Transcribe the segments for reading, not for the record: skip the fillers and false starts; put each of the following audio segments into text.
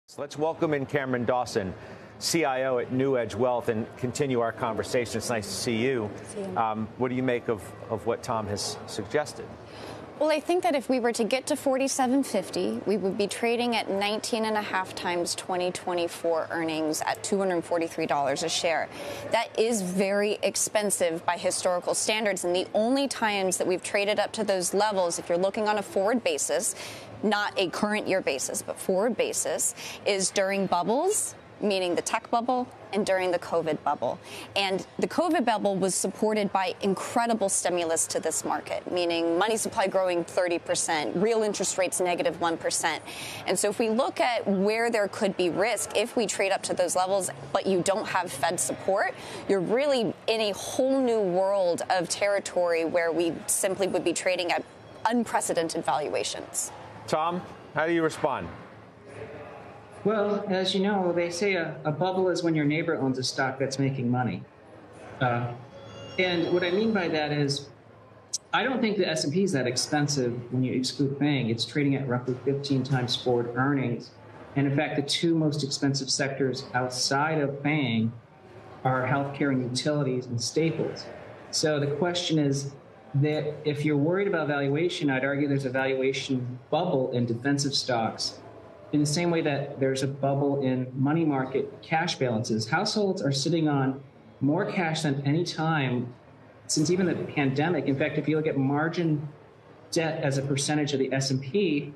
So let's welcome in Cameron Dawson, CIO at NewEdge Wealth, and continue our conversation. It's nice to see you. What do you make of what Tom has suggested? Well, I think that if we were to get to 47.50, we would be trading at 19.5 times 2024 earnings at $243 a share. That is very expensive by historical standards, and the only times that we've traded up to those levels, if you're looking on a forward basis, not a current year basis, but forward basis, is during bubbles, meaning the tech bubble, and during the COVID bubble. And the COVID bubble was supported by incredible stimulus to this market, meaning money supply growing 30%, real interest rates negative 1%. And so if we look at where there could be risk, if we trade up to those levels, but you don't have Fed support, you're really in a whole new world of territory where we simply would be trading at unprecedented valuations. Tom, how do you respond? Well, as you know, they say a bubble is when your neighbor owns a stock that's making money. And what I mean by that is, I don't think the S&P is that expensive when you exclude FANG. It's trading at roughly 15 times forward earnings. And in fact, the two most expensive sectors outside of FANG are healthcare and utilities and staples. So the question is that if you're worried about valuation, I'd argue there's a valuation bubble in defensive stocks. In the same way that there's a bubble in money market cash balances, households are sitting on more cash than any time since even the pandemic. In fact, if you look at margin debt as a percentage of the S&P,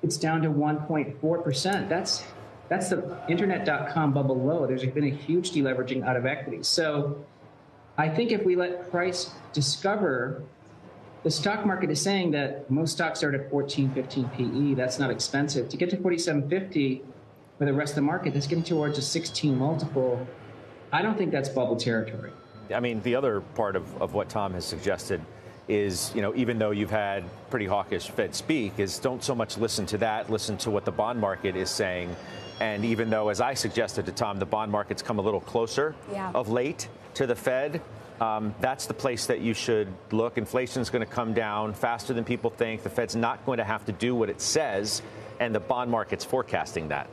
it's down to 1.4%. That's the internet.com bubble low. There's been a huge deleveraging out of equities. So I think if we let price discover, the stock market is saying that most stocks are at 14, 15 PE. That's not expensive. To get to 47.50 for the rest of the market, that's getting towards a 16 multiple. I don't think that's bubble territory. I mean, the other part of what Tom has suggested is, even though you've had pretty hawkish Fed speak, is don't so much listen to that, listen to what the bond market is saying. And even though, as I suggested to Tom, the bond market's come a little closer of late to the Fed, that's the place that you should look. Inflation is going to come down faster than people think. The Fed's not going to have to do what it says, and the bond market's forecasting that.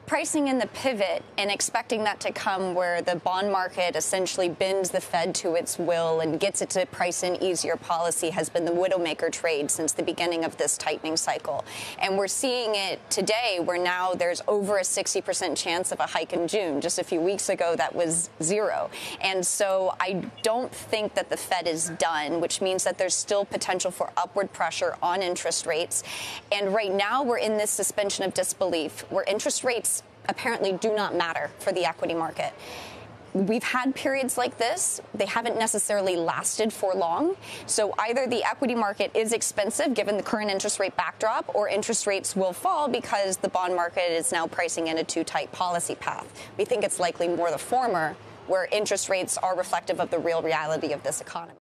Pricing in the pivot and expecting that to come where the bond market essentially bends the Fed to its will and gets it to price in easier policy has been the widowmaker trade since the beginning of this tightening cycle. And we're seeing it today where now there's over a 60% chance of a hike in June. Just a few weeks ago, that was 0. And so I don't think that the Fed is done, which means that there's still potential for upward pressure on interest rates. And right now we're in this suspension of disbelief where interest rates apparently do not matter for the equity market. We've had periods like this. They haven't necessarily lasted for long. So either the equity market is expensive given the current interest rate backdrop, or interest rates will fall because the bond market is now pricing in a too tight policy path. We think it's likely more the former, where interest rates are reflective of the real reality of this economy.